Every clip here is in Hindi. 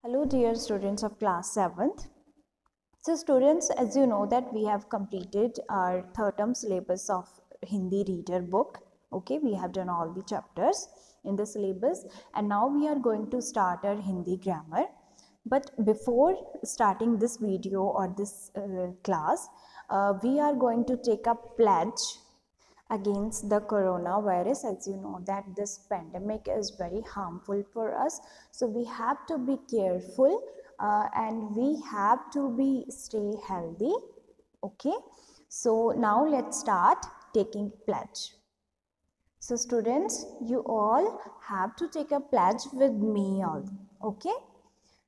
Hello dear students of class 7th. So students, as you know that we have completed our third term syllabus of Hindi reader book. Okay, we have done all the chapters in the syllabus and now we are going to start our Hindi grammar. But before starting this video or this class, we are going to take a pledge against the coronavirus. As you know that this pandemic is very harmful for us, so we have to be careful and we have to be stay healthy. Okay, so now let's start taking pledge. So students, you all have to take a pledge with me all. Okay,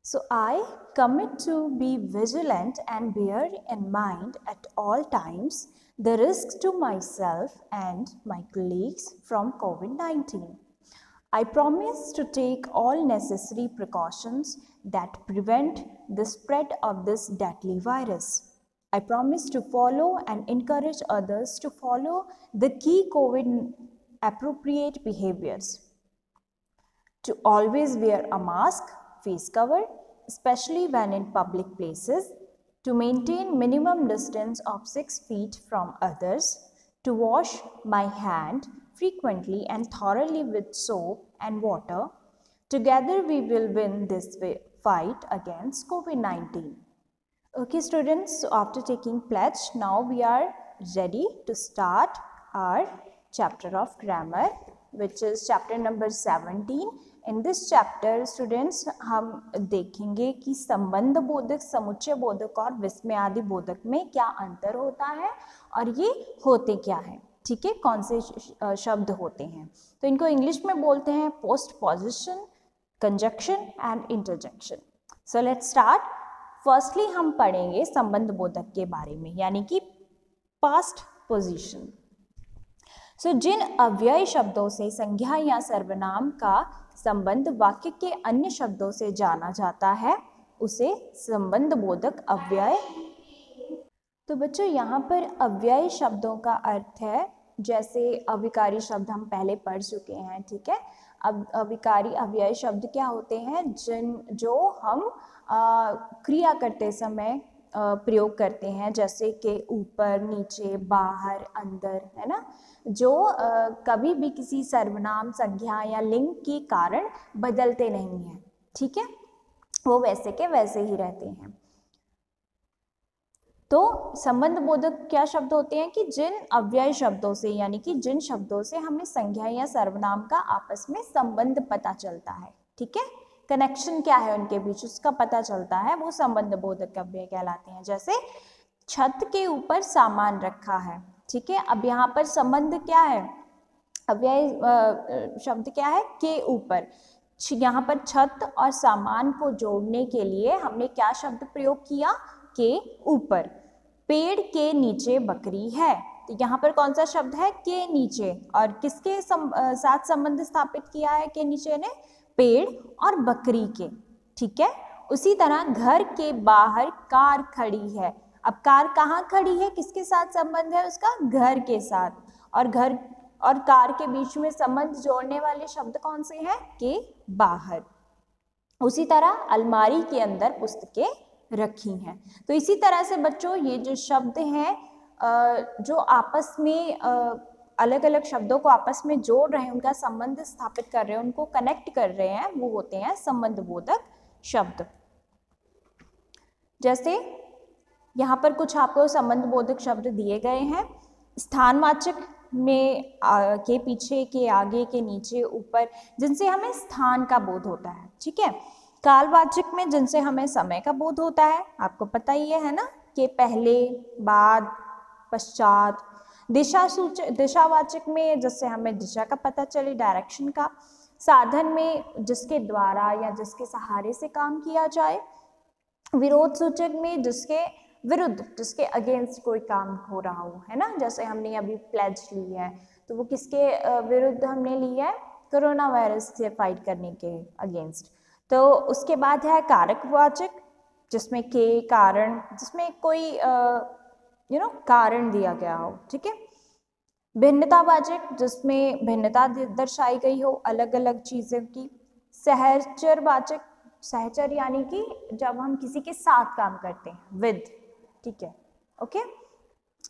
so I commit to be vigilant and bear in mind at all times the risks to myself and my colleagues from COVID-19. I promise to take all necessary precautions that prevent the spread of this deadly virus. I promise to follow and encourage others to follow the key COVID appropriate behaviors. To always wear a mask, face cover, especially when in public places, to maintain minimum distance of 6 feet from others, to wash my hand frequently and thoroughly with soap and water. Together we will win this fight against COVID-19. Okay students, so after taking pledge, now we are ready to start our chapter of grammar, which is chapter number 17. In this chapter students, हम देखेंगे कि संबंध बोधक, समुच्चय बोधक और विस्मयादि बोधक में क्या अंतर होता है और ये होते क्या है. ठीक है, कौन से शब्द होते हैं. तो इनको इंग्लिश में बोलते हैं postposition, conjunction and interjection. So let's start. Firstly हम पढ़ेंगे संबंध बोधक के बारे में, यानी कि पास्ट पोजीशन. सो जिन अव्यय शब्दों से संज्ञा या सर्वनाम का संबंध वाक्य के अन्य शब्दों से जाना जाता है उसे संबंध बोधक अव्यय. तो बच्चों यहाँ पर अव्यय शब्दों का अर्थ है, जैसे अविकारी शब्द हम पहले पढ़ चुके हैं. ठीक है, अब अविकारी अव्यय शब्द क्या होते हैं, जो हम क्रिया करते समय प्रयोग करते हैं, जैसे कि ऊपर, नीचे, बाहर, अंदर, है ना, जो कभी भी किसी सर्वनाम, संज्ञा या लिंग के कारण बदलते नहीं हैं. ठीक है, वो वैसे के वैसे ही रहते हैं. तो संबंध बोधक क्या शब्द होते हैं कि जिन अव्यय शब्दों से, यानी कि जिन शब्दों से हमें संज्ञा या सर्वनाम का आपस में संबंध पता चलता है. ठीक है, कनेक्शन क्या है उनके बीच उसका पता चलता है, वो संबंध बोधक अव्यय कहलाते हैं. जैसे छत के ऊपर सामान रखा है. ठीक है, अब यहाँ पर संबंध क्या है, अव्यय शब्द क्या है, के ऊपर. यहाँ पर छत और सामान को जोड़ने के लिए हमने क्या शब्द प्रयोग किया, के ऊपर. पेड़ के नीचे बकरी है, तो यहाँ पर कौन सा शब्द है, के नीचे, और किसके साथ संबंध स्थापित किया है के नीचे ने, पेड़ और बकरी के. ठीक है, उसी तरह घर के बाहर कार खड़ी है. अब कार कहाँ खड़ी है, किसके साथ संबंध है उसका, घर के साथ, और घर और कार के बीच में संबंध जोड़ने वाले शब्द कौन से हैं, के बाहर. उसी तरह अलमारी के अंदर पुस्तकें रखी हैं. तो इसी तरह से बच्चों ये जो शब्द हैं जो आपस में अलग अलग शब्दों को आपस में जोड़ रहे हैं, उनका संबंध स्थापित कर रहे हैं, उनको कनेक्ट कर रहे हैं, वो होते हैं संबंध बोधक शब्द. जैसे यहाँ पर कुछ आपको संबंध बोधक शब्द दिए गए हैं. स्थानवाचक में के पीछे, के आगे, के नीचे, ऊपर, जिनसे हमें स्थान का बोध होता है. ठीक है, कालवाचक में जिनसे हमें समय का बोध होता है, आपको पता ही है ना, कि पहले, बाद, पश्चात. दिशावाचक में जिससे हमें दिशा का पता चले, डायरेक्शन का. साधन में जिसके द्वारा या जिसके सहारे से काम किया जाए. विरोध सूचक में जिसके विरुद्ध, जिसके अगेंस्ट कोई काम हो रहा हो, है ना, जैसे हमने अभी प्लेज ली है तो वो किसके विरुद्ध हमने ली है, कोरोना वायरस से फाइट करने के अगेंस्ट. तो उसके बाद है कारकवाचक, जिसमें के, कारण, जिसमें कोई कारण दिया गया हो. ठीक है, भिन्नतावाचक, जिसमें भिन्नता दर्शाई गई हो अलग अलग चीज़ों की. सहचरवाचक, सहचर यानी कि जब हम किसी के साथ काम करते हैं, विद, ठीक है, ओके।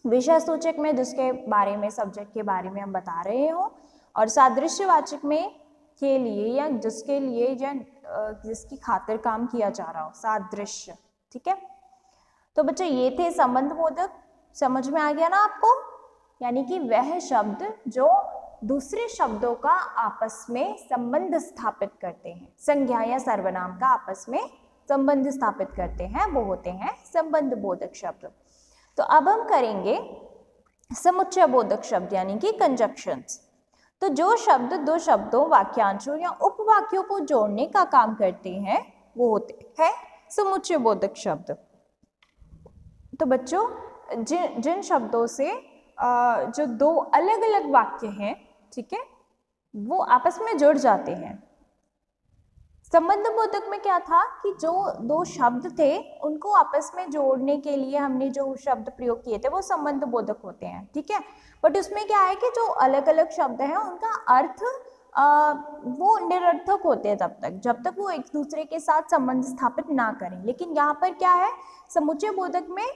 विषय सूचक में जिसके बारे में, सब्जेक्ट के बारे में हम बता रहे हो, और सादृश्यवाचक में के लिए या जिसके लिए या जिसकी खातिर काम किया जा रहा हो, सादृश्य, ठीक है। तो बच्चे ये थे संबंध बोधक, समझ में आ गया ना आपको? यानी कि वह शब्द जो दूसरे शब्दों का आपस में संबंध स्थापित करते हैं, संज्ञा या सर्वनाम का आपस में संबंध स्थापित करते हैं, वो होते हैं संबंध बोधक शब्द। तो अब हम करेंगे समुच्चय बोधक शब्द यानी कि कंजक्शंस। तो जो शब्द दो शब्दों, वाक्यांशों या उपवाक्यों को जोड़ने का काम करते हैं वो होते हैं समुच्चय बोधक शब्द। तो बच्चों जिन शब्दों से जो दो अलग अलग वाक्य हैं, ठीक है, वो आपस में जुड़ जाते हैं। संबंध बोधक में क्या था कि जो दो शब्द थे उनको आपस में जोड़ने के लिए हमने जो शब्द प्रयोग किए थे वो संबंध बोधक होते हैं, ठीक है। बट उसमें क्या है कि जो अलग अलग शब्द हैं उनका अर्थ वो निरर्थक होते हैं जब तक वो एक दूसरे के साथ संबंध स्थापित ना करें। लेकिन यहाँ पर क्या है, समुच्चय बोधक में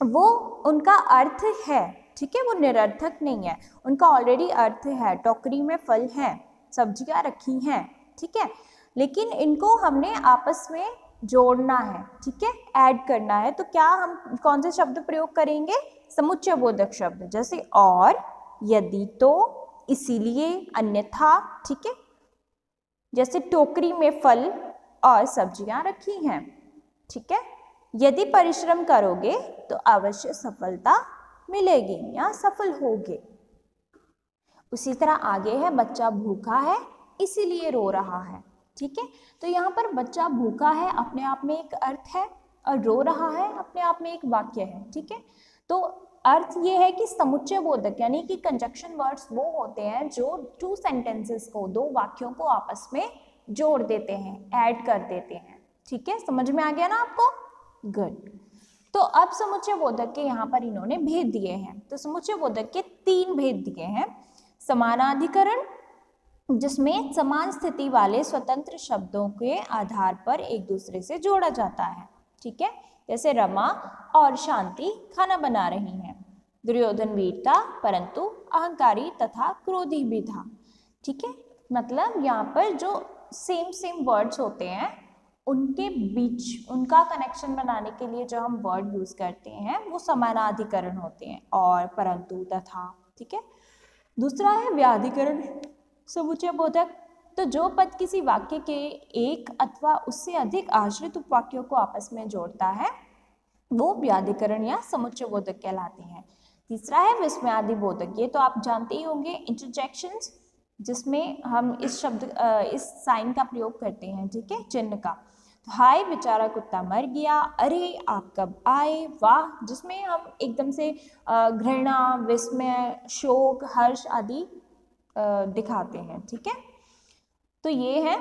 वो उनका अर्थ है, ठीक है, वो निरर्थक नहीं है, उनका ऑलरेडी अर्थ है। टोकरी में फल है, सब्जियां रखी हैं, ठीक है, लेकिन इनको हमने आपस में जोड़ना है, ठीक है, ऐड करना है। तो क्या हम कौन से शब्द प्रयोग करेंगे? समुच्चय बोधक शब्द, जैसे और, यदि, तो, इसीलिए, अन्यथा, ठीक है। जैसे टोकरी में फल और सब्जियां रखी हैं, ठीक है। यदि परिश्रम करोगे तो अवश्य सफलता मिलेगी या सफल होगे। उसी तरह आगे है, बच्चा भूखा है इसीलिए रो रहा है, ठीक है। तो यहाँ पर बच्चा भूखा है अपने आप में एक अर्थ है और रो रहा है अपने आप में एक वाक्य है, ठीक है। तो अर्थ ये है कि समुच्चय बोधक यानी कि कंजक्शन वर्ड्स वो होते हैं जो टू सेंटेंसेस को, दो वाक्यों को आपस में जोड़ देते हैं, ऐड कर देते हैं, ठीक है। समझ में आ गया ना आपको? गुड। तो अब समुच्चय बोधक के यहाँ पर इन्होंने भेद दिए हैं। तो समुच्चय बोधक के 3 भेद दिए हैं। समानाधिकरण, जिसमें समान स्थिति वाले स्वतंत्र शब्दों के आधार पर एक दूसरे से जोड़ा जाता है, ठीक है। जैसे रमा और शांति खाना बना रही हैं, दुर्योधन वीर था परंतु अहंकारी तथा क्रोधी भी था, ठीक है। मतलब यहाँ पर जो सेम वर्ड्स होते हैं उनके बीच उनका कनेक्शन बनाने के लिए जो हम वर्ड यूज करते हैं वो समानाधिकरण होते हैं, और, परंतु, तथा, ठीक है। दूसरा है व्याधिकरण समुच्चय बोधक। तो जो पद किसी वाक्य के एक अथवा उससे अधिक आश्रित उपवाक्यों को आपस में जोड़ता है वो व्याधिकरण या समुच्चय बोधक कहलाते हैं। तीसरा है विस्मयादि बोधक। ये तो आप जानते ही होंगे, इंटरजेक्शंस, जिसमें हम इस साइन का प्रयोग करते हैं, ठीक है, चिन्ह का। तो हाय बेचारा कुत्ता मर गया, अरे आप कब आए, वाह, जिसमें हम एकदम से घृणा, विस्मय, शोक, हर्ष आदि दिखाते हैं, ठीक है। तो ये है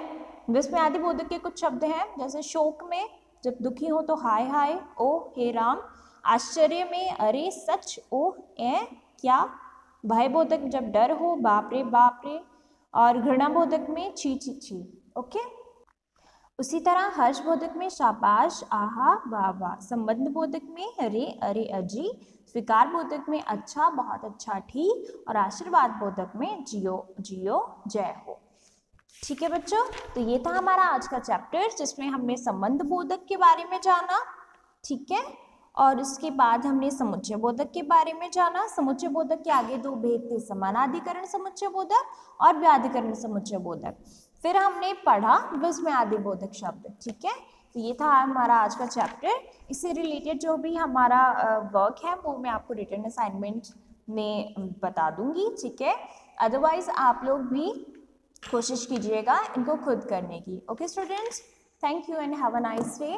विस्मय आदि बोधक के कुछ शब्द हैं। जैसे शोक में जब दुखी हो तो हाय हाय, ओ हे राम। आश्चर्य में अरे सच, ओ ए क्या। भय बोधक जब डर हो, बाप रे। और घृणा बोधक में छी छी छी, ओके। उसी तरह हर्ष बोधक में शाबाश, आहा, वाह वाह। संबंध बोधक में अरे अरे अजी। स्वीकार बोधक में अच्छा, बहुत अच्छा, ठीक। और आशीर्वाद बोधक में जियो जियो, जय हो। ठीक है बच्चों, तो ये था हमारा आज का चैप्टर जिसमें हमने संबंध बोधक के बारे में जाना, ठीक है। और उसके बाद हमने समुच्चय बोधक के बारे में जाना। समुच्चय बोधक के आगे 2 भेद थे, समानाधिकरण समुच्चय बोधक और व्याधिकरण समुच्चय बोधक। फिर हमने पढ़ा विस्मयादि बोधक शब्द, ठीक है। तो ये था हमारा आज का चैप्टर। इससे रिलेटेड जो भी हमारा वर्क है वो मैं आपको रिटन असाइनमेंट में बता दूंगी, ठीक है। अदरवाइज आप लोग भी कोशिश कीजिएगा इनको खुद करने की। Okay students, thank you and have a nice day.